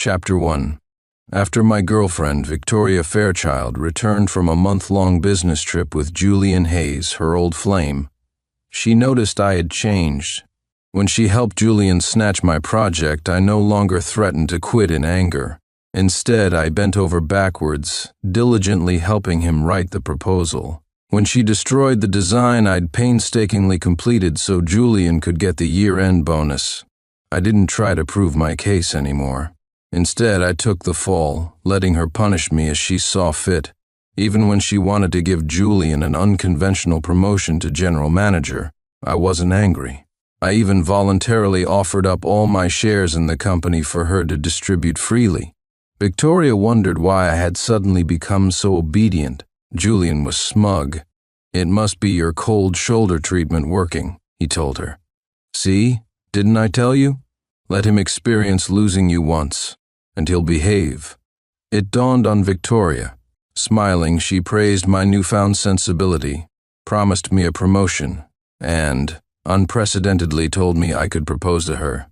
Chapter 1. After my girlfriend, Victoria Fairchild, returned from a month-long business trip with Julian Hayes, her old flame, she noticed I had changed. When she helped Julian snatch my project, I no longer threatened to quit in anger. Instead, I bent over backwards, diligently helping him write the proposal. When she destroyed the design I'd painstakingly completed so Julian could get the year-end bonus, I didn't try to prove my case anymore. Instead, I took the fall, letting her punish me as she saw fit. Even when she wanted to give Julian an unconventional promotion to general manager, I wasn't angry. I even voluntarily offered up all my shares in the company for her to distribute freely. Victoria wondered why I had suddenly become so obedient. Julian was smug. "It must be your cold shoulder treatment working," he told her. "See, didn't I tell you? Let him experience losing you once, and he'll behave." It dawned on Victoria. Smiling, she praised my newfound sensibility, promised me a promotion, and, unprecedentedly, told me I could propose to her.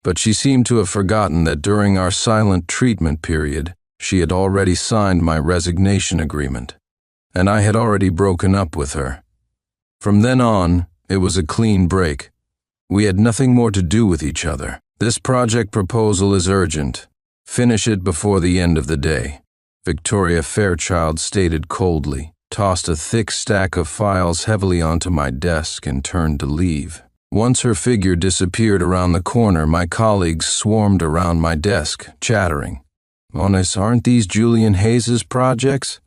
But she seemed to have forgotten that during our silent treatment period, she had already signed my resignation agreement, and I had already broken up with her. From then on, it was a clean break. We had nothing more to do with each other. "This project proposal is urgent. Finish it before the end of the day," Victoria Fairchild stated coldly, tossed a thick stack of files heavily onto my desk, and turned to leave. Once her figure disappeared around the corner, my colleagues swarmed around my desk, chattering. "Honest, aren't these Julian Hayes' projects?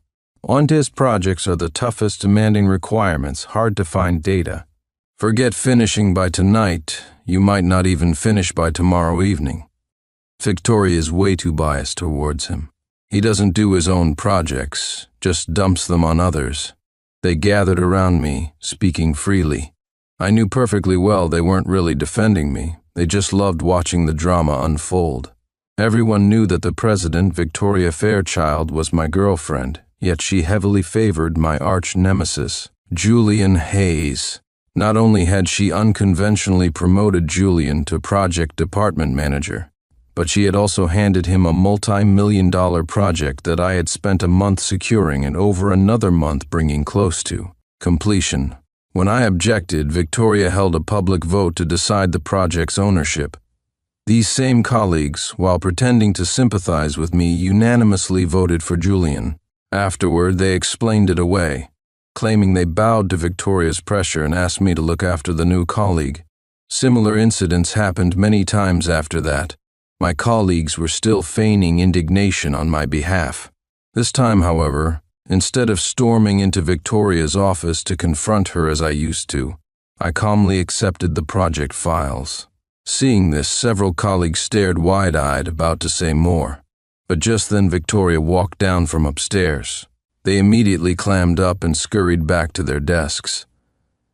On his projects are the toughest demanding requirements, hard to find data. Forget finishing by tonight, you might not even finish by tomorrow evening." Victoria is way too biased towards him. He doesn't do his own projects, just dumps them on others. They gathered around me, speaking freely. I knew perfectly well they weren't really defending me, they just loved watching the drama unfold. Everyone knew that the president, Victoria Fairchild, was my girlfriend, yet she heavily favored my arch-nemesis, Julian Hayes. Not only had she unconventionally promoted Julian to project department manager, but she had also handed him a multi-million-dollar project that I had spent a month securing and over another month bringing close to completion. When I objected, Victoria held a public vote to decide the project's ownership. These same colleagues, while pretending to sympathize with me, unanimously voted for Julian. Afterward, they explained it away, claiming they bowed to Victoria's pressure and asked me to look after the new colleague. Similar incidents happened many times after that. My colleagues were still feigning indignation on my behalf. This time, however, instead of storming into Victoria's office to confront her as I used to, I calmly accepted the project files. Seeing this, several colleagues stared wide-eyed, about to say more. But just then Victoria walked down from upstairs. They immediately clammed up and scurried back to their desks.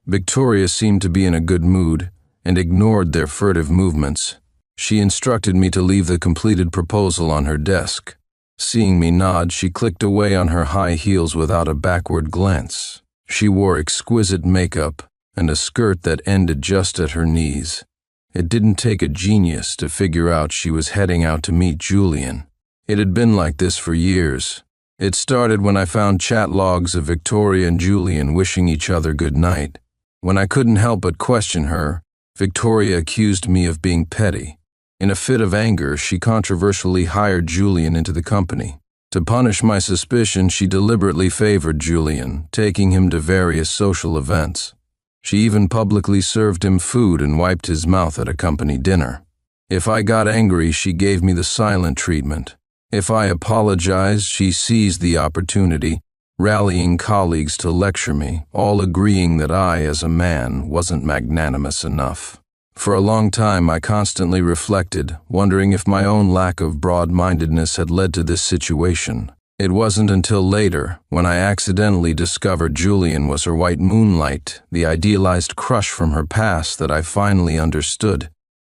Victoria seemed to be in a good mood and ignored their furtive movements. She instructed me to leave the completed proposal on her desk. Seeing me nod, she clicked away on her high heels without a backward glance. She wore exquisite makeup and a skirt that ended just at her knees. It didn't take a genius to figure out she was heading out to meet Julian. It had been like this for years. It started when I found chat logs of Victoria and Julian wishing each other good night. When I couldn't help but question her, Victoria accused me of being petty. In a fit of anger, she controversially hired Julian into the company. To punish my suspicion, she deliberately favored Julian, taking him to various social events. She even publicly served him food and wiped his mouth at a company dinner. If I got angry, she gave me the silent treatment. If I apologized, she seized the opportunity, rallying colleagues to lecture me, all agreeing that I, as a man, wasn't magnanimous enough. For a long time, I constantly reflected, wondering if my own lack of broad-mindedness had led to this situation. It wasn't until later, when I accidentally discovered Julian was her white moonlight, the idealized crush from her past, that I finally understood.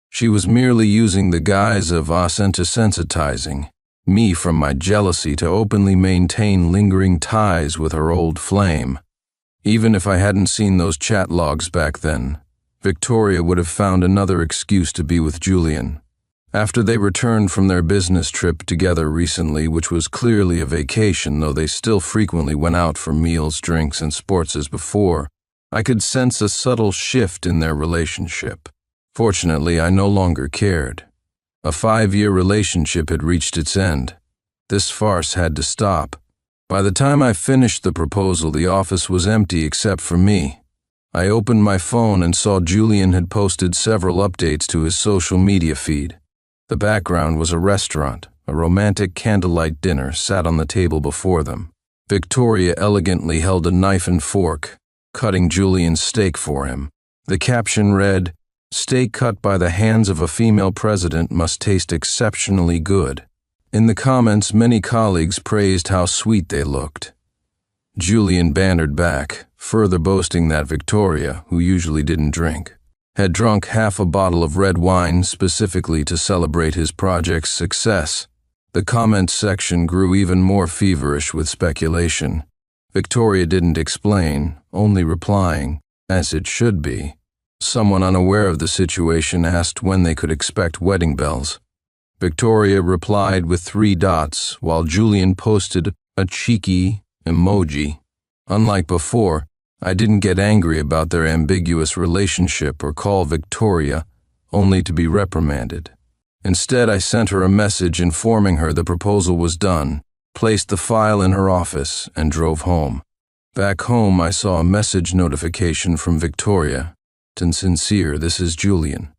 She was merely using the guise of us into sensitizing me from my jealousy to openly maintain lingering ties with her old flame. Even if I hadn't seen those chat logs back then, Victoria would have found another excuse to be with Julian. After they returned from their business trip together recently, which was clearly a vacation, though they still frequently went out for meals, drinks, and sports as before, I could sense a subtle shift in their relationship. Fortunately, I no longer cared. A 5-year relationship had reached its end. This farce had to stop. By the time I finished the proposal, the office was empty except for me. I opened my phone and saw Julian had posted several updates to his social media feed. The background was a restaurant. A romantic candlelight dinner sat on the table before them. Victoria elegantly held a knife and fork, cutting Julian's steak for him. The caption read, "Steak cut by the hands of a female president must taste exceptionally good." In the comments, many colleagues praised how sweet they looked. Julian bantered back, further boasting that Victoria, who usually didn't drink, had drunk half a bottle of red wine specifically to celebrate his project's success. The comments section grew even more feverish with speculation. Victoria didn't explain, only replying, as it should be. Someone unaware of the situation asked when they could expect wedding bells. Victoria replied with 3 dots, while Julian posted a cheeky emoji. Unlike before, I didn't get angry about their ambiguous relationship or call Victoria, only to be reprimanded. Instead, I sent her a message informing her the proposal was done, placed the file in her office, and drove home. Back home, I saw a message notification from Victoria. "Sincere, this is Julian.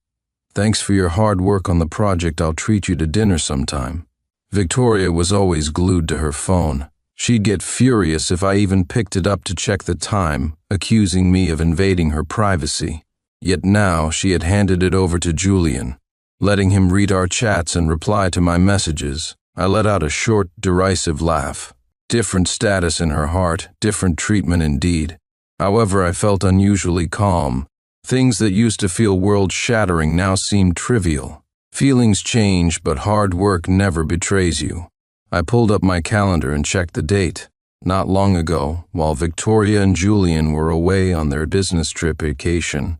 Thanks for your hard work on the project. I'll treat you to dinner sometime." Victoria was always glued to her phone. She'd get furious if I even picked it up to check the time, accusing me of invading her privacy. Yet now she had handed it over to Julian, letting him read our chats and reply to my messages. I let out a short, derisive laugh. Different status in her heart, different treatment indeed. However, I felt unusually calm. Things that used to feel world-shattering now seemed trivial. Feelings change, but hard work never betrays you. I pulled up my calendar and checked the date. Not long ago, while Victoria and Julian were away on their business trip vacation,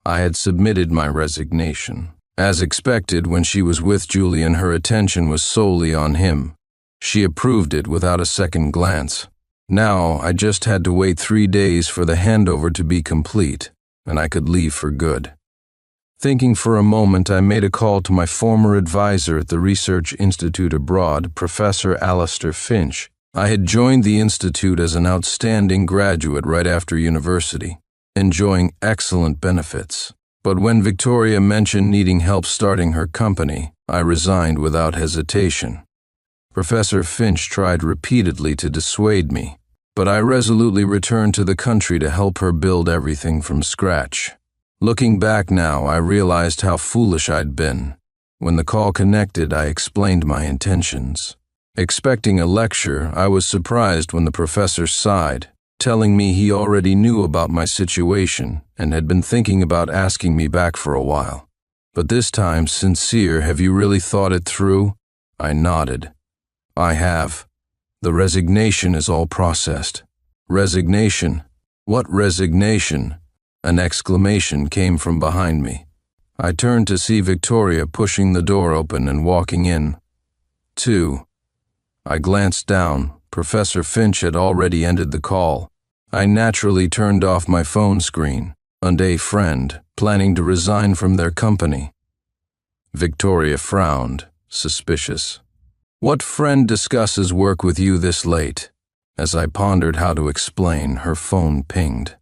I had submitted my resignation. As expected, when she was with Julian, her attention was solely on him. She approved it without a second glance. Now, I just had to wait 3 days for the handover to be complete, and I could leave for good. Thinking for a moment, I made a call to my former advisor at the Research Institute abroad, Professor Alistair Finch. I had joined the institute as an outstanding graduate right after university, enjoying excellent benefits. But when Victoria mentioned needing help starting her company, I resigned without hesitation. Professor Finch tried repeatedly to dissuade me, but I resolutely returned to the country to help her build everything from scratch. Looking back now, I realized how foolish I'd been. When the call connected, I explained my intentions. Expecting a lecture, I was surprised when the professor sighed, telling me he already knew about my situation and had been thinking about asking me back for a while. But this time, "Sincere, have you really thought it through?" I nodded. "I have. The resignation is all processed." "Resignation? What resignation?" An exclamation came from behind me. I turned to see Victoria pushing the door open and walking in. "2." I glanced down. Professor Finch had already ended the call. I naturally turned off my phone screen. And a friend, planning to resign from their company. Victoria frowned, suspicious. "What friend discusses work with you this late?" As I pondered how to explain, her phone pinged.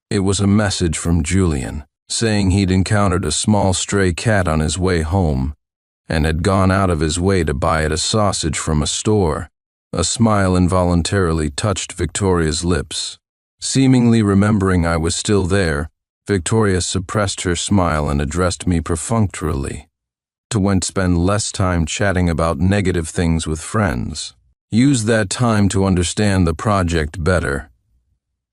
It was a message from Julian, saying he'd encountered a small stray cat on his way home and had gone out of his way to buy it a sausage from a store. A smile involuntarily touched Victoria's lips. Seemingly remembering I was still there, Victoria suppressed her smile and addressed me perfunctorily. "To spend less time chatting about negative things with friends. Use that time to understand the project better."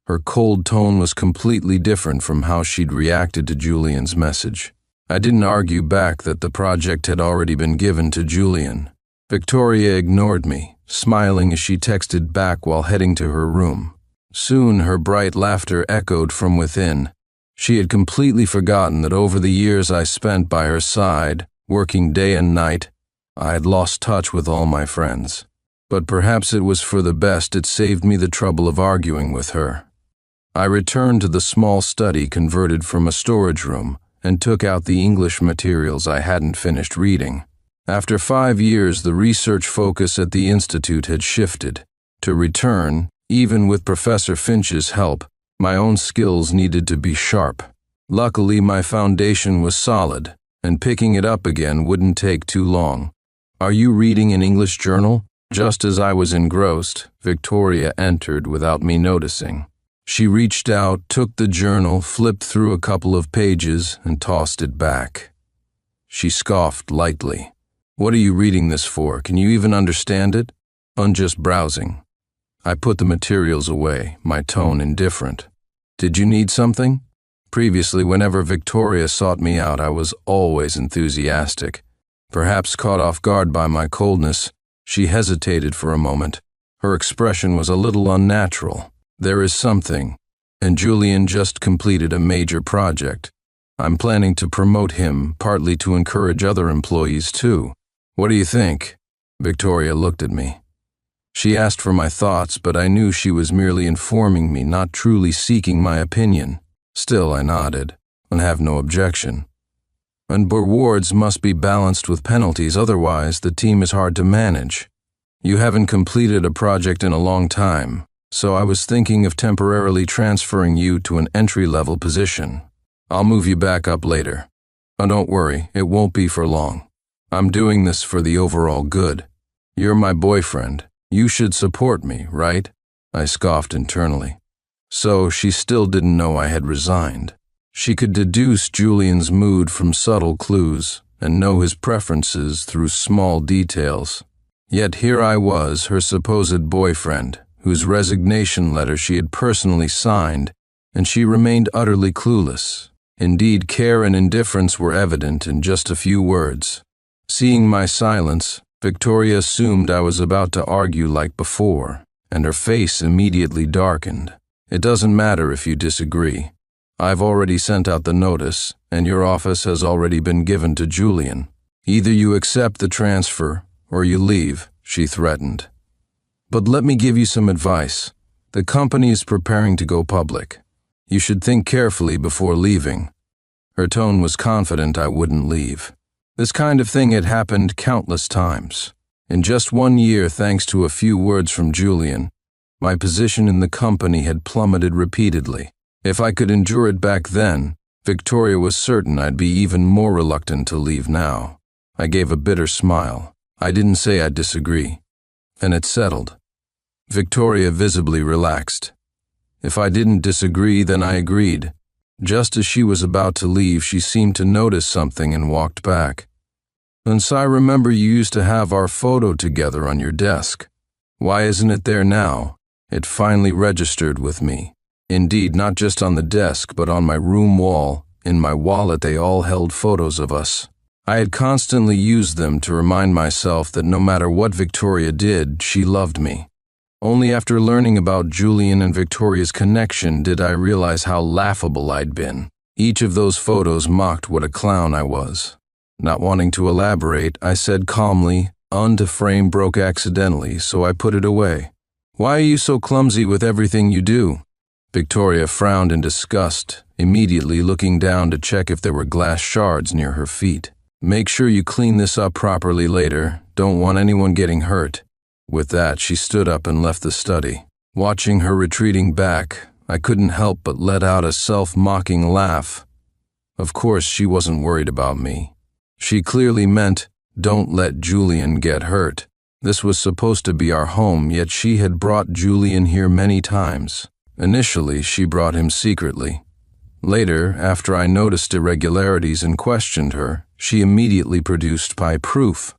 Her cold tone was completely different from how she'd reacted to Julian's message. I didn't argue back that the project had already been given to Julian. Victoria ignored me, smiling as she texted back while heading to her room. Soon her bright laughter echoed from within. She had completely forgotten that over the years I spent by her side, Working day and night, I had lost touch with all my friends. But perhaps it was for the best. It saved me the trouble of arguing with her. I returned to the small study converted from a storage room and took out the English materials I hadn't finished reading. After 5 years, the research focus at the Institute had shifted. To return, even with Professor Finch's help, my own skills needed to be sharp. Luckily, my foundation was solid, and picking it up again wouldn't take too long. "Are you reading an English journal?" Just as I was engrossed, Victoria entered without me noticing. She reached out, took the journal, flipped through a couple of pages, and tossed it back. She scoffed lightly. "What are you reading this for? Can you even understand it?" "I'm just browsing." I put the materials away, my tone indifferent. "Did you need something?" Previously, whenever Victoria sought me out, I was always enthusiastic. Perhaps caught off guard by my coldness, she hesitated for a moment. Her expression was a little unnatural. "There is something, and Julian just completed a major project. I'm planning to promote him, partly to encourage other employees too. What do you think?" Victoria looked at me. She asked for my thoughts, but I knew she was merely informing me, not truly seeking my opinion. Still, I nodded, and have no objection. "And rewards must be balanced with penalties, otherwise the team is hard to manage. You haven't completed a project in a long time, so I was thinking of temporarily transferring you to an entry-level position. I'll move you back up later. Oh, don't worry, it won't be for long. I'm doing this for the overall good. You're my boyfriend. You should support me, right?" I scoffed internally. So she still didn't know I had resigned. She could deduce Julian's mood from subtle clues and know his preferences through small details. Yet here I was, her supposed boyfriend, whose resignation letter she had personally signed, and she remained utterly clueless. Indeed, care and indifference were evident in just a few words. Seeing my silence, Victoria assumed I was about to argue like before, and her face immediately darkened. "It doesn't matter if you disagree. I've already sent out the notice, and your office has already been given to Julian. Either you accept the transfer, or you leave," she threatened. "But let me give you some advice. The company is preparing to go public. You should think carefully before leaving." Her tone was confident I wouldn't leave. This kind of thing had happened countless times. In just 1 year, thanks to a few words from Julian, my position in the company had plummeted repeatedly. If I could endure it back then, Victoria was certain I'd be even more reluctant to leave now. I gave a bitter smile. I didn't say I disagree. And it settled. Victoria visibly relaxed. If I didn't disagree, then I agreed. Just as she was about to leave, she seemed to notice something and walked back. "And so I remember you used to have our photo together on your desk. Why isn't it there now?" It finally registered with me. Indeed, not just on the desk, but on my room wall. In my wallet, they all held photos of us. I had constantly used them to remind myself that no matter what Victoria did, she loved me. Only after learning about Julian and Victoria's connection did I realize how laughable I'd been. Each of those photos mocked what a clown I was. Not wanting to elaborate, I said calmly, "The frame broke accidentally, so I put it away." "Why are you so clumsy with everything you do?" Victoria frowned in disgust, immediately looking down to check if there were glass shards near her feet. "Make sure you clean this up properly later. Don't want anyone getting hurt." With that, she stood up and left the study. Watching her retreating back, I couldn't help but let out a self-mocking laugh. Of course, she wasn't worried about me. She clearly meant, "Don't let Julian get hurt." This was supposed to be our home, yet she had brought Julian here many times. Initially, she brought him secretly. Later, after I noticed irregularities and questioned her, she immediately produced my proof.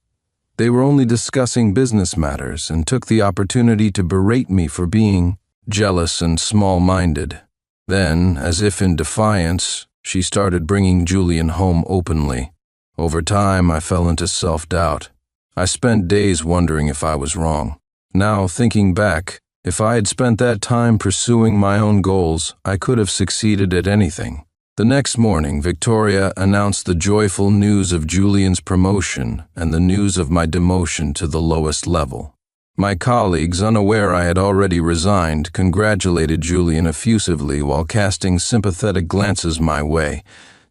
They were only discussing business matters and took the opportunity to berate me for being jealous and small-minded. Then, as if in defiance, she started bringing Julian home openly. Over time, I fell into self-doubt. I spent days wondering if I was wrong. Now, thinking back, if I had spent that time pursuing my own goals, I could have succeeded at anything. The next morning, Victoria announced the joyful news of Julian's promotion and the news of my demotion to the lowest level. My colleagues, unaware I had already resigned, congratulated Julian effusively while casting sympathetic glances my way,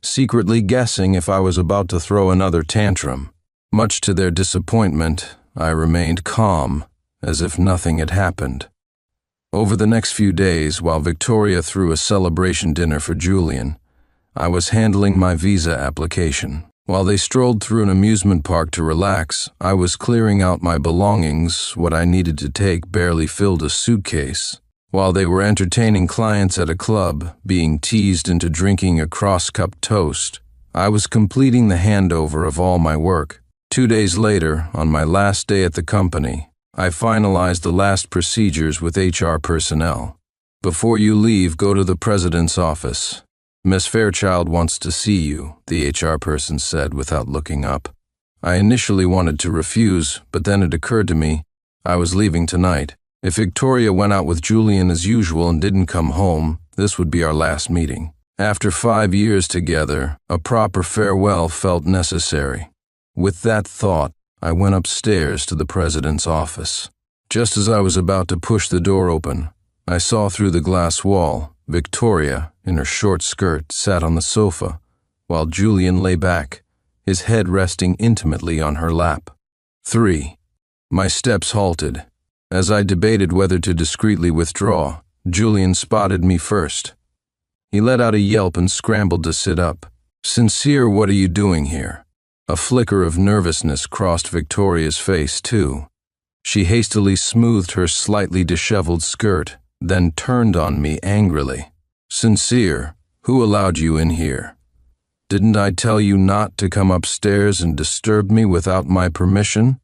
secretly guessing if I was about to throw another tantrum. Much to their disappointment, I remained calm, as if nothing had happened. Over the next few days, while Victoria threw a celebration dinner for Julian, I was handling my visa application. While they strolled through an amusement park to relax, I was clearing out my belongings. What I needed to take barely filled a suitcase. While they were entertaining clients at a club, being teased into drinking a cross-cup toast, I was completing the handover of all my work. 2 days later, on my last day at the company, I finalized the last procedures with HR personnel. Before you leave, go to the president's office. Miss Fairchild wants to see you, the HR person said without looking up. I initially wanted to refuse, but then it occurred to me I was leaving tonight. If Victoria went out with Julian as usual and didn't come home, this would be our last meeting. After 5 years together, a proper farewell felt necessary. With that thought, I went upstairs to the president's office. Just as I was about to push the door open, I saw through the glass wall Victoria, in her short skirt, sat on the sofa, while Julian lay back, his head resting intimately on her lap. 3. My steps halted. As I debated whether to discreetly withdraw, Julian spotted me first. He let out a yelp and scrambled to sit up. "Sincere, what are you doing here?" A flicker of nervousness crossed Victoria's face, too. She hastily smoothed her slightly disheveled skirt, then turned on me angrily. "Sincere, who allowed you in here? Didn't I tell you not to come upstairs and disturb me without my permission?"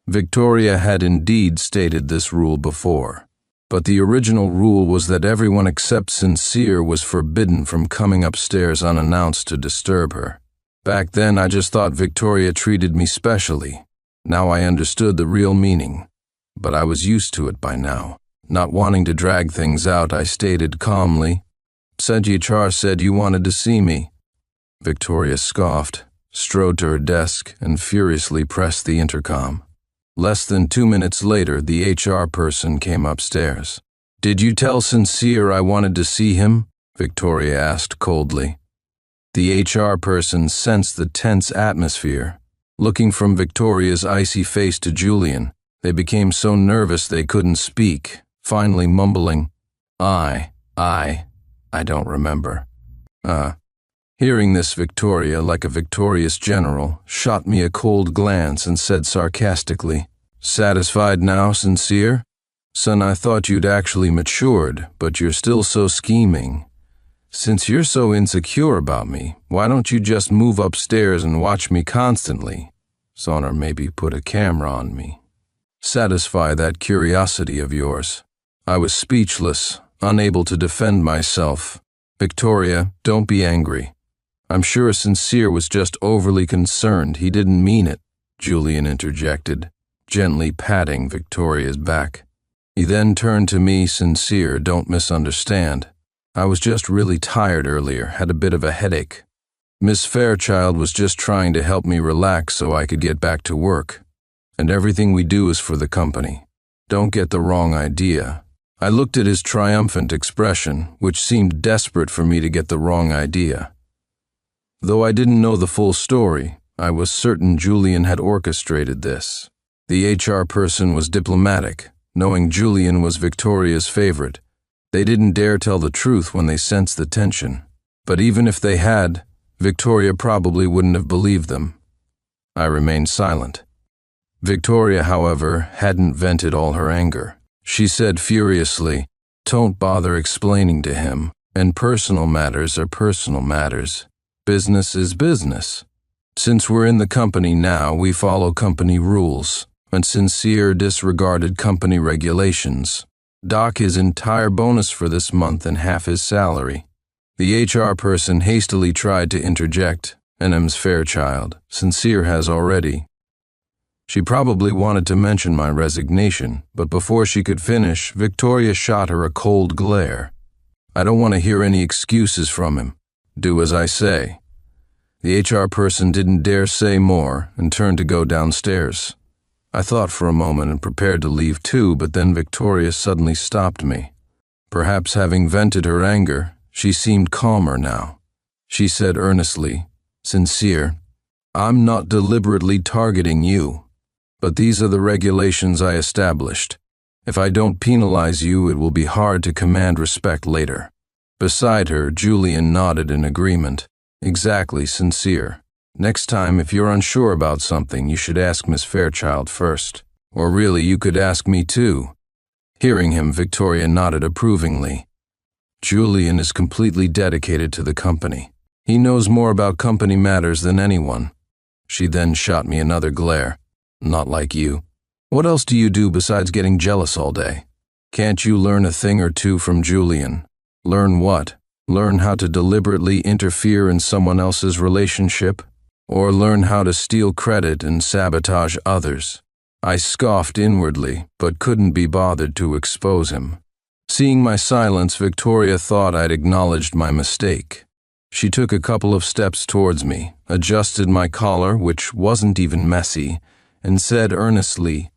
Victoria had indeed stated this rule before, but the original rule was that everyone except Sincere was forbidden from coming upstairs unannounced to disturb her. Back then I just thought Victoria treated me specially. Now I understood the real meaning, but I was used to it by now. Not wanting to drag things out, I stated calmly, "HR said you wanted to see me." Victoria scoffed, strode to her desk, and furiously pressed the intercom. Less than 2 minutes later, the HR person came upstairs. "Did you tell Sincere I wanted to see him?" Victoria asked coldly. The HR person sensed the tense atmosphere. Looking from Victoria's icy face to Julian, they became so nervous they couldn't speak, finally mumbling, I don't remember. Hearing this, Victoria, like a victorious general, shot me a cold glance and said sarcastically, "Satisfied now, Sincere? Son, I thought you'd actually matured, but you're still so scheming. Since you're so insecure about me, why don't you just move upstairs and watch me constantly? Or maybe put a camera on me. Satisfy that curiosity of yours." I was speechless, unable to defend myself. "Victoria, don't be angry. I'm sure Sincere was just overly concerned. He didn't mean it," Julian interjected, gently patting Victoria's back. He then turned to me. "Sincere, don't misunderstand. I was just really tired earlier, had a bit of a headache. Miss Fairchild was just trying to help me relax so I could get back to work. And everything we do is for the company. Don't get the wrong idea." I looked at his triumphant expression, which seemed desperate for me to get the wrong idea. Though I didn't know the full story, I was certain Julian had orchestrated this. The HR person was diplomatic, knowing Julian was Victoria's favorite. They didn't dare tell the truth when they sensed the tension. But even if they had, Victoria probably wouldn't have believed them. I remained silent. Victoria, however, hadn't vented all her anger. She said furiously, "Don't bother explaining to him, and personal matters are personal matters. Business is business. Since we're in the company now, we follow company rules, and Sincere disregarded company regulations. Dock his entire bonus for this month and half his salary." The HR person hastily tried to interject, "Ms. Fairchild, Sincere has already." She probably wanted to mention my resignation, but before she could finish, Victoria shot her a cold glare. "I don't want to hear any excuses from him. Do as I say." The HR person didn't dare say more and turned to go downstairs. I thought for a moment and prepared to leave too, but then Victoria suddenly stopped me. Perhaps having vented her anger, she seemed calmer now. She said earnestly, "Sincere, I'm not deliberately targeting you, but these are the regulations I established. If I don't penalize you, it will be hard to command respect later." Beside her, Julian nodded in agreement. "Exactly, Sincere. Next time, if you're unsure about something, you should ask Miss Fairchild first. Or really, you could ask me too." Hearing him, Victoria nodded approvingly. Julian is completely dedicated to the company. He knows more about company matters than anyone. She then shot me another glare. "Not like you. What else do you do besides getting jealous all day? Can't you learn a thing or two from Julian?" "Learn what? Learn how to deliberately interfere in someone else's relationship? Or learn how to steal credit and sabotage others?" I scoffed inwardly, but couldn't be bothered to expose him. Seeing my silence, Victoria thought I'd acknowledged my mistake. She took a couple of steps towards me, adjusted my collar, which wasn't even messy, and said earnestly,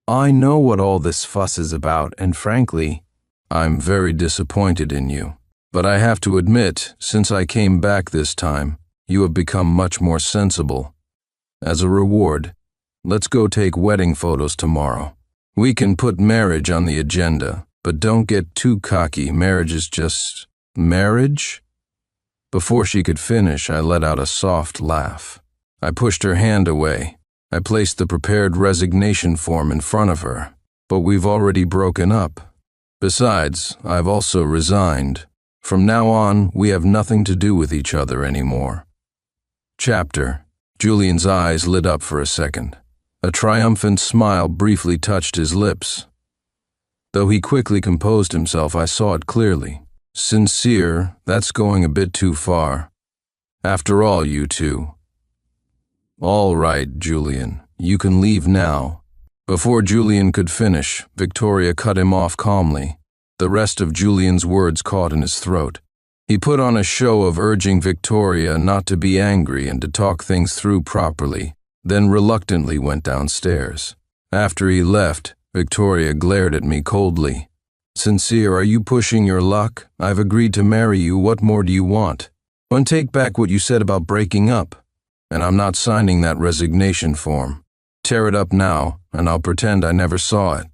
"I know what all this fuss is about, and frankly, I'm very disappointed in you. But I have to admit, since I came back this time, you have become much more sensible. As a reward, let's go take wedding photos tomorrow. We can put marriage on the agenda, but don't get too cocky. Marriage is just marriage?" Before she could finish, I let out a soft laugh. I pushed her hand away. I placed the prepared resignation form in front of her. "But we've already broken up. Besides, I've also resigned. From now on, we have nothing to do with each other anymore." Chapter. Julian's eyes lit up for a second. A triumphant smile briefly touched his lips. Though he quickly composed himself, I saw it clearly. "Sincere, that's going a bit too far. After all, you two." "All right, Julian, you can leave now." Before Julian could finish, Victoria cut him off calmly. The rest of Julian's words caught in his throat. He put on a show of urging Victoria not to be angry and to talk things through properly, then reluctantly went downstairs. After he left, Victoria glared at me coldly. "Sincere, are you pushing your luck? I've agreed to marry you. What more do you want? And take back what you said about breaking up. And I'm not signing that resignation form. Tear it up now, and I'll pretend I never saw it."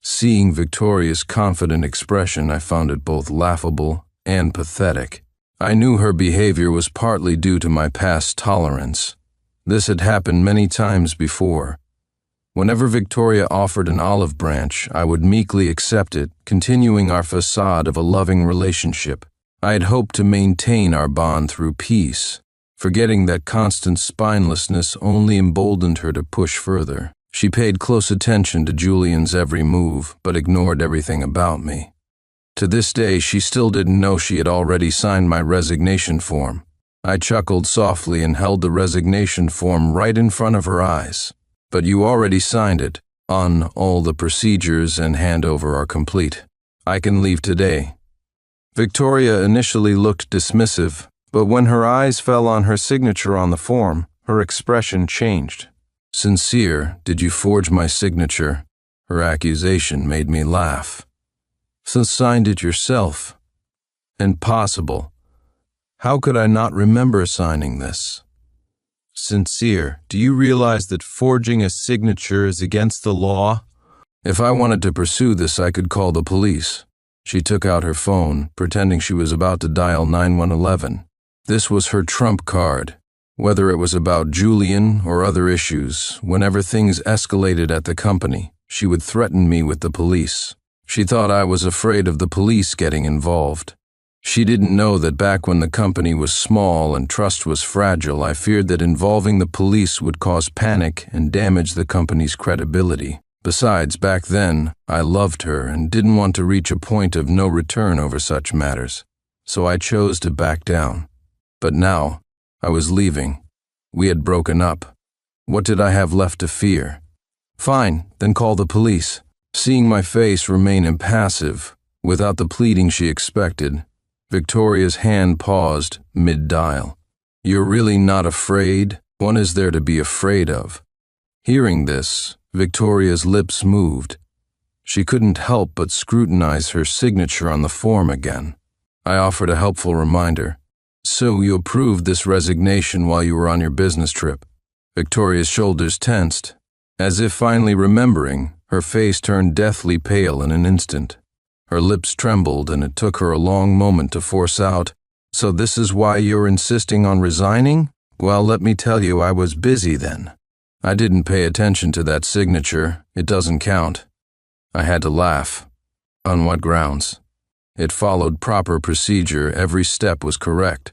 Seeing Victoria's confident expression, I found it both laughable and pathetic. I knew her behavior was partly due to my past tolerance. This had happened many times before. Whenever Victoria offered an olive branch, I would meekly accept it, continuing our facade of a loving relationship. I had hoped to maintain our bond through peace, forgetting that constant spinelessness only emboldened her to push further. She paid close attention to Julian's every move, but ignored everything about me. To this day, she still didn't know she had already signed my resignation form. I chuckled softly and held the resignation form right in front of her eyes. "But you already signed it. All the procedures and handover are complete. I can leave today." Victoria initially looked dismissive, but when her eyes fell on her signature on the form, her expression changed. "Sincere, did you forge my signature?" Her accusation made me laugh. "So signed it yourself?" "Impossible. How could I not remember signing this?" "Sincere, do you realize that forging a signature is against the law?" "If I wanted to pursue this, I could call the police." She took out her phone, pretending she was about to dial 911. This was her trump card. Whether it was about Julian or other issues, whenever things escalated at the company, she would threaten me with the police. She thought I was afraid of the police getting involved. She didn't know that back when the company was small and trust was fragile, I feared that involving the police would cause panic and damage the company's credibility. Besides, back then, I loved her and didn't want to reach a point of no return over such matters, so I chose to back down. But now, I was leaving. We had broken up. What did I have left to fear? "Fine, then call the police." Seeing my face remain impassive, without the pleading she expected, Victoria's hand paused mid-dial. You're really not afraid? What is there to be afraid of? Hearing this, Victoria's lips moved. She couldn't help but scrutinize her signature on the form again. I offered a helpful reminder. So you approved this resignation while you were on your business trip. Victoria's shoulders tensed. As if finally remembering, her face turned deathly pale in an instant. Her lips trembled, and it took her a long moment to force out, "So this is why you're insisting on resigning? Well, let me tell you, I was busy then. I didn't pay attention to that signature. It doesn't count." I had to laugh. On what grounds? It followed proper procedure. Every step was correct.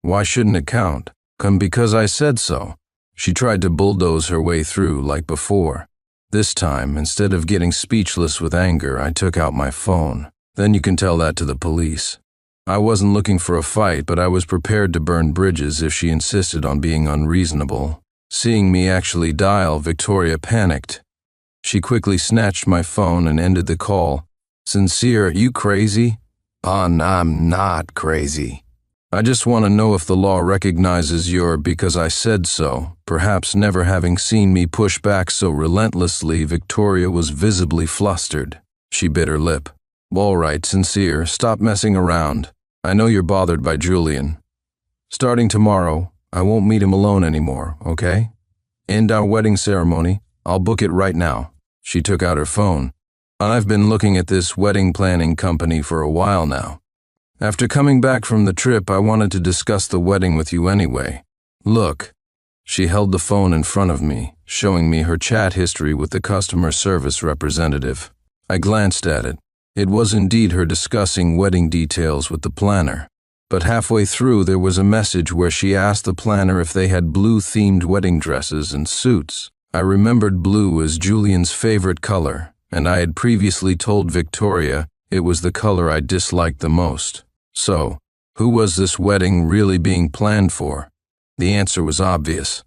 Why shouldn't it count? Because I said so. She tried to bulldoze her way through like before. This time, instead of getting speechless with anger, I took out my phone. Then you can tell that to the police. I wasn't looking for a fight, but I was prepared to burn bridges if she insisted on being unreasonable. Seeing me actually dial, Victoria panicked. She quickly snatched my phone and ended the call. "Sincere, are you crazy?" "I'm not crazy. I just want to know if the law recognizes your because I said so." Perhaps never having seen me push back so relentlessly, Victoria was visibly flustered. She bit her lip. "All right, Sincere, stop messing around. I know you're bothered by Julian. Starting tomorrow, I won't meet him alone anymore, okay? End our wedding ceremony. I'll book it right now." She took out her phone. "I've been looking at this wedding planning company for a while now. After coming back from the trip, I wanted to discuss the wedding with you anyway. Look." She held the phone in front of me, showing me her chat history with the customer service representative. I glanced at it. It was indeed her discussing wedding details with the planner. But halfway through, there was a message where she asked the planner if they had blue-themed wedding dresses and suits. I remembered blue as Julian's favorite color, and I had previously told Victoria it was the color I disliked the most. So, who was this wedding really being planned for? The answer was obvious.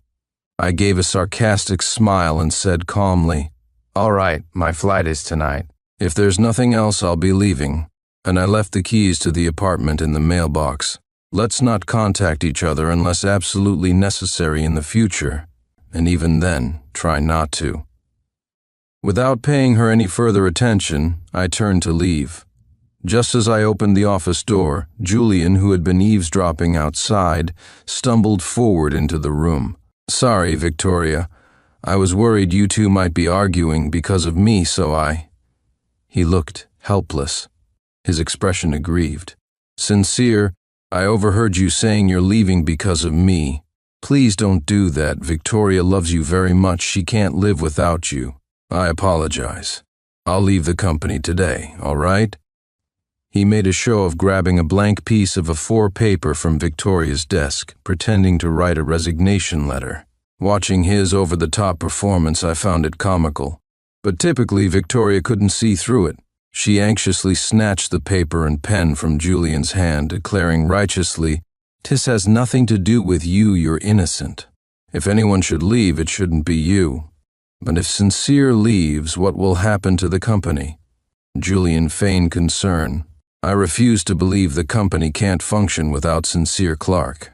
I gave a sarcastic smile and said calmly, "All right, my flight is tonight. If there's nothing else, I'll be leaving." And I left the keys to the apartment in the mailbox. Let's not contact each other unless absolutely necessary in the future, and even then, try not to. Without paying her any further attention, I turned to leave. Just as I opened the office door, Julian, who had been eavesdropping outside, stumbled forward into the room. "Sorry, Victoria. I was worried you two might be arguing because of me, so I—" He looked helpless, his expression aggrieved. "Sincere, I overheard you saying you're leaving because of me. Please don't do that. Victoria loves you very much. She can't live without you. I apologize. I'll leave the company today, all right?" He made a show of grabbing a blank piece of A4 paper from Victoria's desk, pretending to write a resignation letter. Watching his over-the-top performance, I found it comical. But typically, Victoria couldn't see through it. She anxiously snatched the paper and pen from Julian's hand, declaring righteously, "'Tis has nothing to do with you, you're innocent. If anyone should leave, it shouldn't be you. But if Sincere leaves, what will happen to the company?" Julian feigned concern. "I refuse to believe the company can't function without Sincere Clark."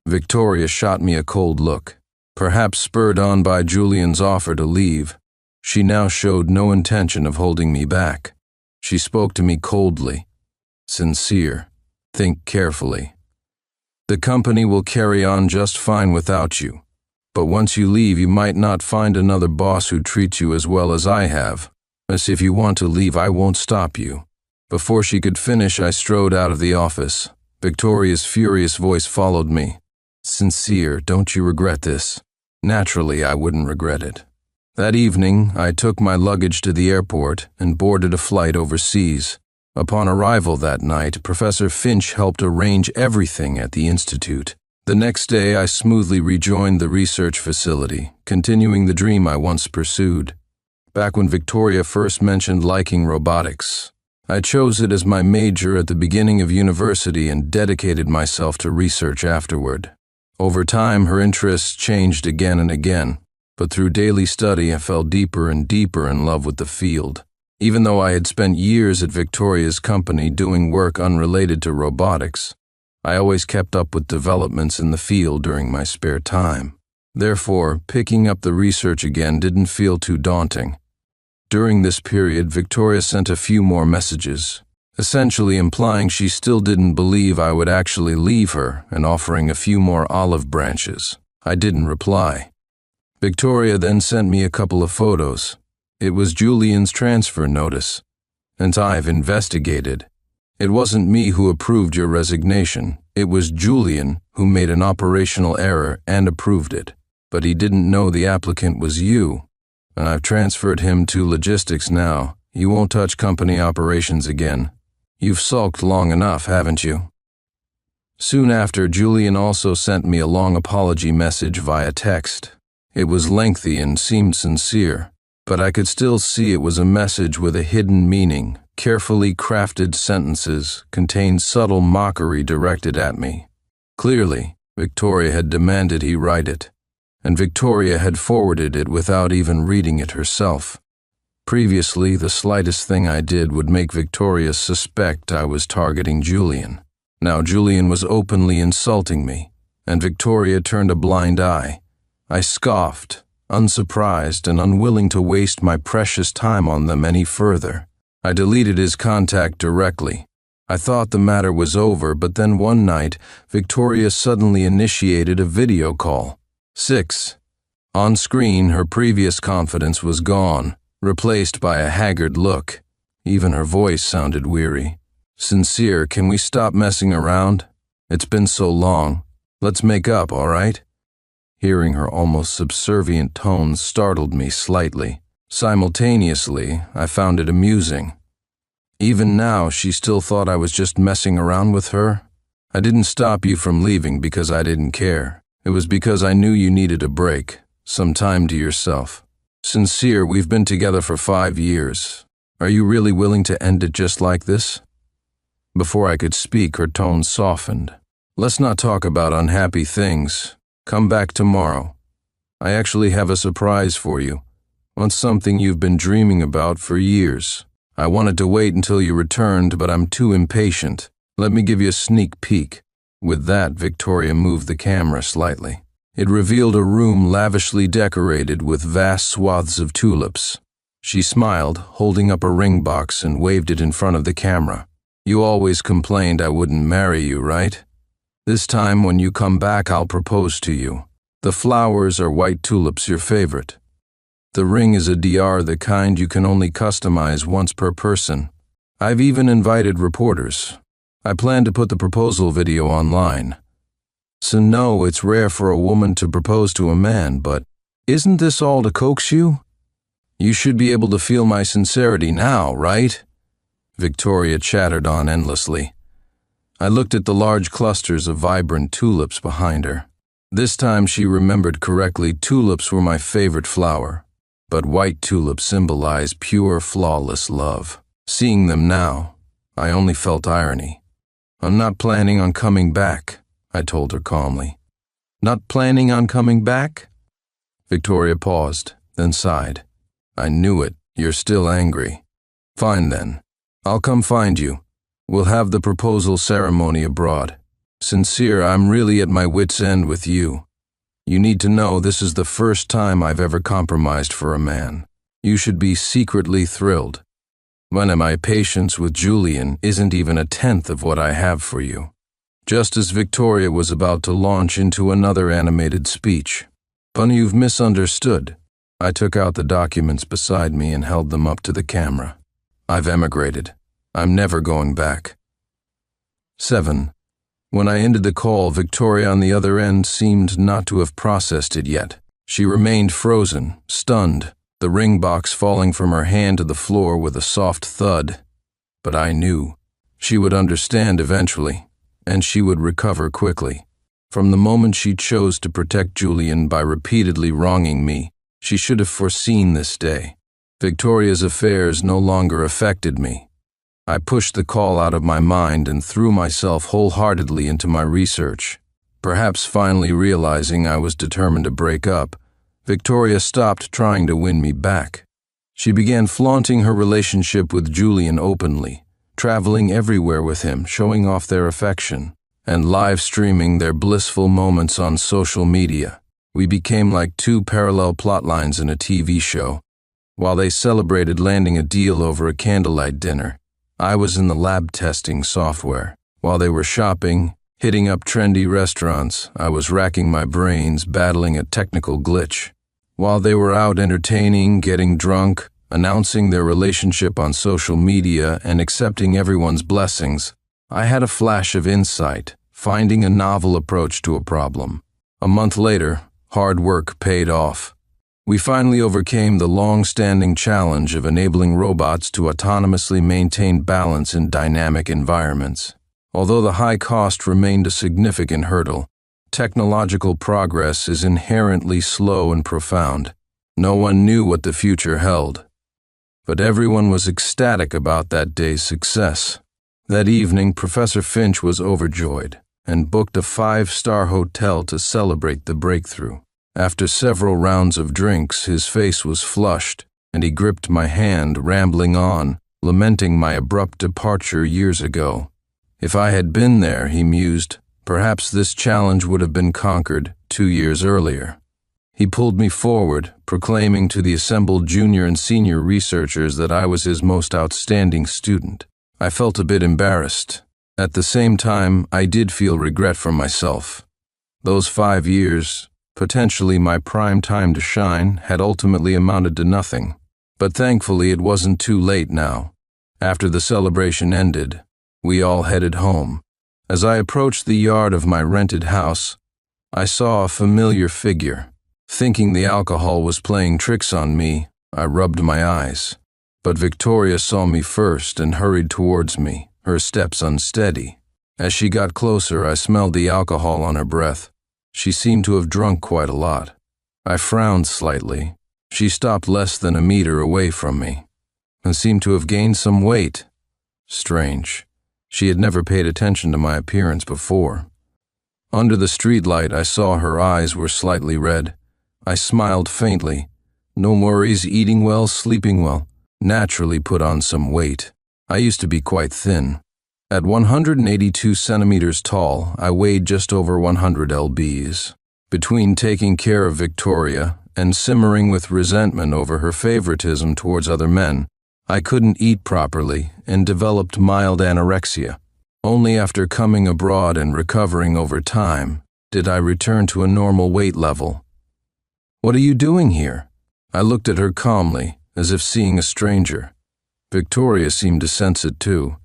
Victoria shot me a cold look. Perhaps spurred on by Julian's offer to leave, she now showed no intention of holding me back. She spoke to me coldly. "Sincere, think carefully. The company will carry on just fine without you. But once you leave, you might not find another boss who treats you as well as I have. As if you want to leave, I won't stop you." Before she could finish, I strode out of the office. Victoria's furious voice followed me. "Sincere, don't you regret this?" Naturally, I wouldn't regret it. That evening, I took my luggage to the airport and boarded a flight overseas. Upon arrival that night, Professor Finch helped arrange everything at the Institute. The next day, I smoothly rejoined the research facility, continuing the dream I once pursued. Back when Victoria first mentioned liking robotics, I chose it as my major at the beginning of university and dedicated myself to research afterward. Over time, her interests changed again and again, but through daily study, I fell deeper and deeper in love with the field. Even though I had spent years at Victoria's company doing work unrelated to robotics, I always kept up with developments in the field during my spare time. Therefore, picking up the research again didn't feel too daunting. During this period, Victoria sent a few more messages, essentially implying she still didn't believe I would actually leave her and offering a few more olive branches. I didn't reply. Victoria then sent me a couple of photos. It was Julian's transfer notice, and I've investigated. It wasn't me who approved your resignation. It was Julian who made an operational error and approved it. But he didn't know the applicant was you, and I've transferred him to logistics now. You won't touch company operations again. You've sulked long enough, haven't you? Soon after, Julian also sent me a long apology message via text. It was lengthy and seemed sincere, but I could still see it was a message with a hidden meaning. Carefully crafted sentences contained subtle mockery directed at me. Clearly, Victoria had demanded he write it, and Victoria had forwarded it without even reading it herself. Previously, the slightest thing I did would make Victoria suspect I was targeting Julian. Now Julian was openly insulting me, and Victoria turned a blind eye. I scoffed, unsurprised and unwilling to waste my precious time on them any further. I deleted his contact directly. I thought the matter was over, but then one night, Victoria suddenly initiated a video call. 6. On screen, her previous confidence was gone, replaced by a haggard look. Even her voice sounded weary. Sincere, can we stop messing around? It's been so long. Let's make up, all right? Hearing her almost subservient tones startled me slightly. Simultaneously, I found it amusing. Even now, she still thought I was just messing around with her. I didn't stop you from leaving because I didn't care. It was because I knew you needed a break, some time to yourself. Sincere, we've been together for 5 years. Are you really willing to end it just like this? Before I could speak, her tone softened. Let's not talk about unhappy things. Come back tomorrow. I actually have a surprise for you. On something you've been dreaming about for years. I wanted to wait until you returned, but I'm too impatient. Let me give you a sneak peek. With that, Victoria moved the camera slightly. It revealed a room lavishly decorated with vast swaths of tulips. She smiled, holding up a ring box and waved it in front of the camera. You always complained I wouldn't marry you, right? This time when you come back, I'll propose to you. The flowers are white tulips, your favorite. The ring is a DR, the kind you can only customize once per person. I've even invited reporters. I plan to put the proposal video online. So no, it's rare for a woman to propose to a man, but isn't this all to coax you? You should be able to feel my sincerity now, right? Victoria chattered on endlessly. I looked at the large clusters of vibrant tulips behind her. This time she remembered correctly, tulips were my favorite flower, but white tulips symbolize pure, flawless love. Seeing them now, I only felt irony. I'm not planning on coming back, I told her calmly. Not planning on coming back? Victoria paused, then sighed. I knew it. You're still angry. Fine then. I'll come find you. We'll have the proposal ceremony abroad. Sincere, I'm really at my wit's end with you. You need to know this is the first time I've ever compromised for a man. You should be secretly thrilled. When my patience with Julian isn't even 1/10 of what I have for you. Just as Victoria was about to launch into another animated speech. But you've misunderstood. I took out the documents beside me and held them up to the camera. I've emigrated. I'm never going back. 7. When I ended the call, Victoria on the other end seemed not to have processed it yet. She remained frozen, stunned, the ring box falling from her hand to the floor with a soft thud. But I knew. She would understand eventually, and she would recover quickly. From the moment she chose to protect Julian by repeatedly wronging me, she should have foreseen this day. Victoria's affairs no longer affected me. I pushed the call out of my mind and threw myself wholeheartedly into my research. Perhaps finally realizing I was determined to break up, Victoria stopped trying to win me back. She began flaunting her relationship with Julian openly, traveling everywhere with him, showing off their affection, and live streaming their blissful moments on social media. We became like two parallel plot lines in a TV show. While they celebrated landing a deal over a candlelight dinner, I was in the lab testing software. While they were shopping, hitting up trendy restaurants, I was racking my brains, battling a technical glitch. While they were out entertaining, getting drunk, announcing their relationship on social media, and accepting everyone's blessings, I had a flash of insight, finding a novel approach to a problem. A month later, hard work paid off. We finally overcame the long-standing challenge of enabling robots to autonomously maintain balance in dynamic environments. Although the high cost remained a significant hurdle, technological progress is inherently slow and profound. No one knew what the future held, but everyone was ecstatic about that day's success. That evening, Professor Finch was overjoyed and booked a 5-star hotel to celebrate the breakthrough. After several rounds of drinks, his face was flushed, and he gripped my hand, rambling on, lamenting my abrupt departure years ago. If I had been there, he mused, perhaps this challenge would have been conquered 2 years earlier. He pulled me forward, proclaiming to the assembled junior and senior researchers that I was his most outstanding student. I felt a bit embarrassed. At the same time, I did feel regret for myself. Those 5 years, potentially my prime time to shine, had ultimately amounted to nothing. But thankfully it wasn't too late now. After the celebration ended, we all headed home. As I approached the yard of my rented house, I saw a familiar figure. Thinking the alcohol was playing tricks on me, I rubbed my eyes. But Victoria saw me first and hurried towards me, her steps unsteady. As she got closer, I smelled the alcohol on her breath. She seemed to have drunk quite a lot. I frowned slightly. She stopped less than a meter away from me and seemed to have gained some weight. Strange. She had never paid attention to my appearance before. Under the streetlight, I saw her eyes were slightly red. I smiled faintly. No worries, eating well, sleeping well. Naturally put on some weight. I used to be quite thin. At 182 centimeters tall, I weighed just over 100 lbs. Between taking care of Victoria and simmering with resentment over her favoritism towards other men, I couldn't eat properly and developed mild anorexia. Only after coming abroad and recovering over time did I return to a normal weight level. "What are you doing here?" I looked at her calmly, as if seeing a stranger. Victoria seemed to sense it too.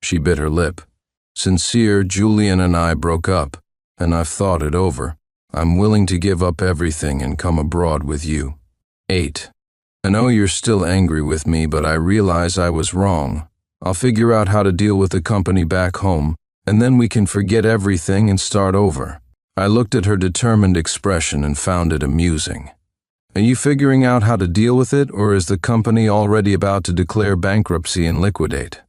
She bit her lip. "Sincere, Julian and I broke up, and I've thought it over. I'm willing to give up everything and come abroad with you." 8. I know you're still angry with me, but I realize I was wrong. I'll figure out how to deal with the company back home, and then we can forget everything and start over. I looked at her determined expression and found it amusing. Are you figuring out how to deal with it, or is the company already about to declare bankruptcy and liquidate?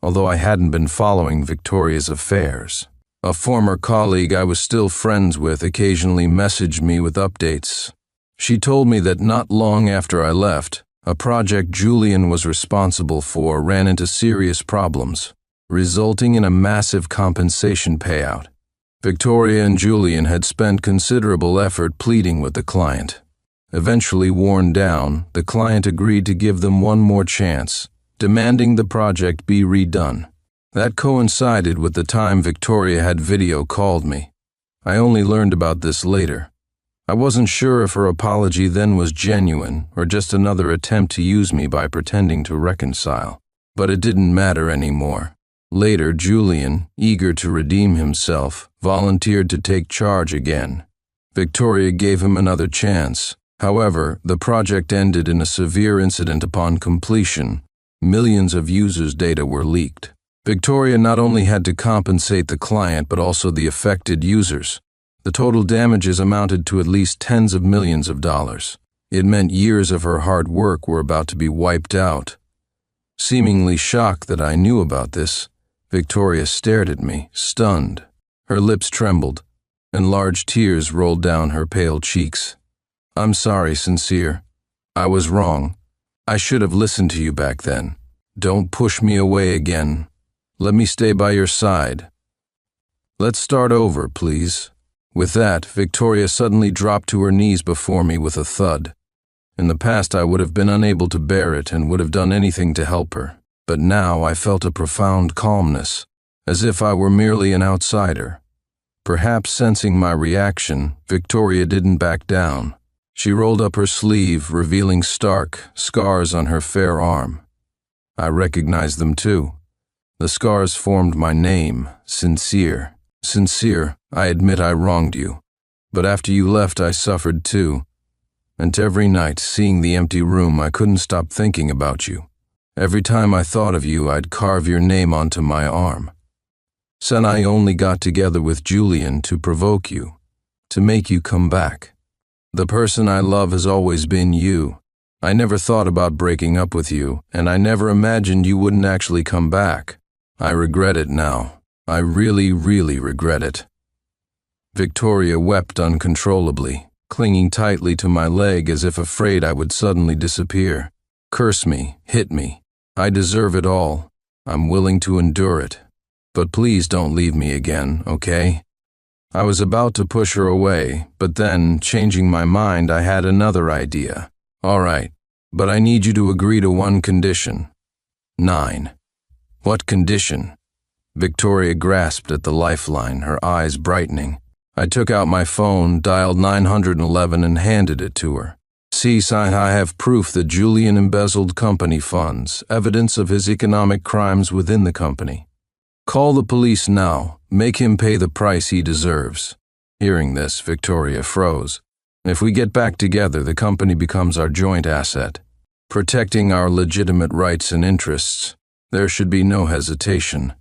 Although I hadn't been following Victoria's affairs, a former colleague I was still friends with occasionally messaged me with updates. She told me that not long after I left, a project Julian was responsible for ran into serious problems, resulting in a massive compensation payout. Victoria and Julian had spent considerable effort pleading with the client. Eventually worn down, the client agreed to give them one more chance, demanding the project be redone. That coincided with the time Victoria had video called me. I only learned about this later. I wasn't sure if her apology then was genuine or just another attempt to use me by pretending to reconcile. But it didn't matter anymore. Later, Julian, eager to redeem himself, volunteered to take charge again. Victoria gave him another chance. However, the project ended in a severe incident upon completion. Millions of users' data were leaked. Victoria not only had to compensate the client but also the affected users. The total damages amounted to at least tens of millions of dollars. It meant years of her hard work were about to be wiped out. Seemingly shocked that I knew about this, Victoria stared at me, stunned. Her lips trembled, and large tears rolled down her pale cheeks. "I'm sorry, Sincere. I was wrong. I should have listened to you back then. Don't push me away again. Let me stay by your side. Let's start over, please." With that, Victoria suddenly dropped to her knees before me with a thud. In the past, I would have been unable to bear it and would have done anything to help her. But now I felt a profound calmness, as if I were merely an outsider. Perhaps sensing my reaction, Victoria didn't back down. She rolled up her sleeve, revealing stark scars on her fair arm. I recognized them too. The scars formed my name, Sincere. Sincere, I admit I wronged you. But after you left, I suffered too. And every night, seeing the empty room, I couldn't stop thinking about you. Every time I thought of you, I'd carve your name onto my arm. Sen, I only got together with Julian to provoke you, to make you come back. The person I love has always been you. I never thought about breaking up with you, and I never imagined you wouldn't actually come back. I regret it now. I really, really regret it." Victoria wept uncontrollably, clinging tightly to my leg as if afraid I would suddenly disappear. "Curse me, hit me. I deserve it all. I'm willing to endure it. But please don't leave me again, okay?" I was about to push her away, but then, changing my mind, I had another idea. "All right, but I need you to agree to one condition." 9. "What condition?" Victoria grasped at the lifeline, her eyes brightening. I took out my phone, dialed 911 and handed it to her. "See, I have proof that Julian embezzled company funds, evidence of his economic crimes within the company. Call the police now. Make him pay the price he deserves." Hearing this, Victoria froze. "If we get back together, the company becomes our joint asset, protecting our legitimate rights and interests. There should be no hesitation."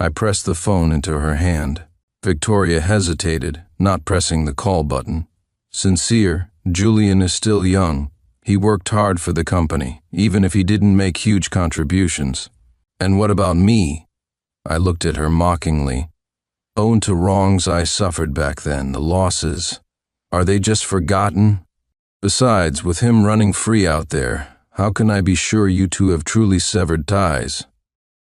I pressed the phone into her hand. Victoria hesitated, not pressing the call button. "Sincere, Julian is still young. He worked hard for the company, even if he didn't make huge contributions." "And what about me?" I looked at her mockingly. "Own to wrongs I suffered back then, the losses. Are they just forgotten? Besides, with him running free out there, how can I be sure you two have truly severed ties?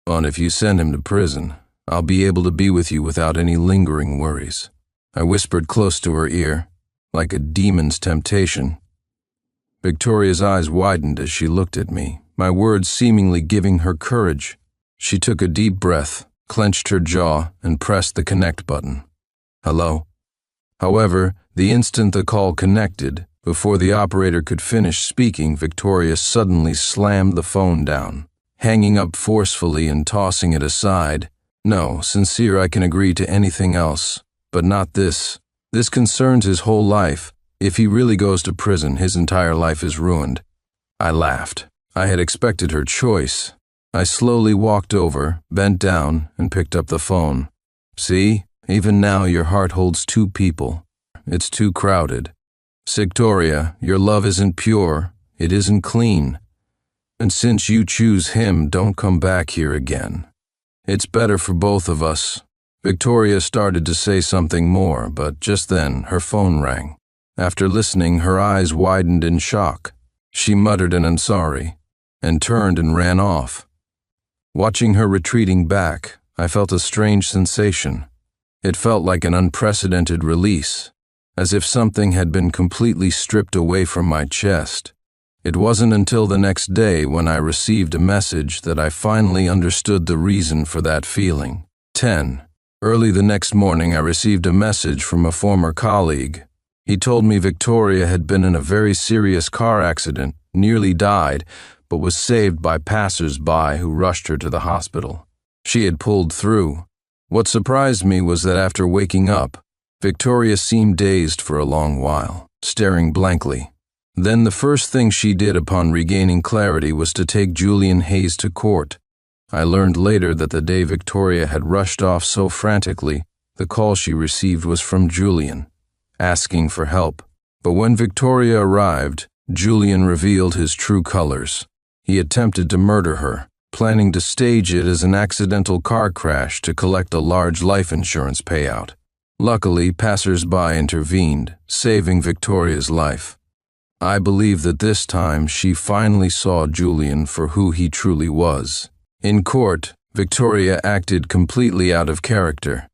And if you send him to prison, I'll be able to be with you without any lingering worries." I whispered close to her ear, like a demon's temptation. Victoria's eyes widened as she looked at me, my words seemingly giving her courage. She took a deep breath, clenched her jaw, and pressed the connect button. "Hello?" However, the instant the call connected, before the operator could finish speaking, Victoria suddenly slammed the phone down, hanging up forcefully and tossing it aside. "No, Sincere, I can agree to anything else, but not this. This concerns his whole life. If he really goes to prison, his entire life is ruined." I laughed. I had expected her choice. I slowly walked over, bent down, and picked up the phone. "See, even now your heart holds two people. It's too crowded. Victoria, your love isn't pure. It isn't clean. And since you choose him, don't come back here again. It's better for both of us." Victoria started to say something more, but just then her phone rang. After listening, her eyes widened in shock. She muttered an "I'm sorry," and turned and ran off. Watching her retreating back, I felt a strange sensation. It felt like an unprecedented release, as if something had been completely stripped away from my chest. It wasn't until the next day when I received a message that I finally understood the reason for that feeling. 10. Early the next morning, I received a message from a former colleague. He told me Victoria had been in a very serious car accident, nearly died, but was saved by passers-by who rushed her to the hospital. She had pulled through. What surprised me was that after waking up, Victoria seemed dazed for a long while, staring blankly. Then the first thing she did upon regaining clarity was to take Julian Hayes to court. I learned later that the day Victoria had rushed off so frantically, the call she received was from Julian, asking for help. But when Victoria arrived, Julian revealed his true colors. He attempted to murder her, planning to stage it as an accidental car crash to collect a large life insurance payout. Luckily, passers-by intervened, saving Victoria's life. I believe that this time she finally saw Julian for who he truly was. In court, Victoria acted completely out of character.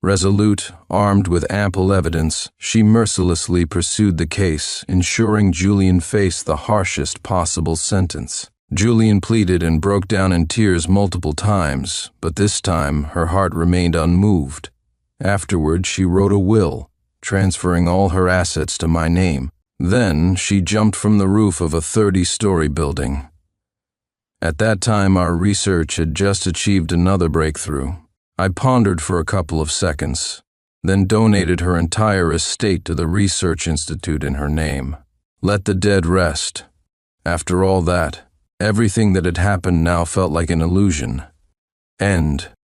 Resolute, armed with ample evidence, she mercilessly pursued the case, ensuring Julian faced the harshest possible sentence. Julian pleaded and broke down in tears multiple times, but this time her heart remained unmoved. Afterward, she wrote a will, transferring all her assets to my name. Then she jumped from the roof of a 30-story building. At that time, our research had just achieved another breakthrough. I pondered for a couple of seconds, then donated her entire estate to the research institute in her name. Let the dead rest. After all that, everything that had happened now felt like an illusion. End.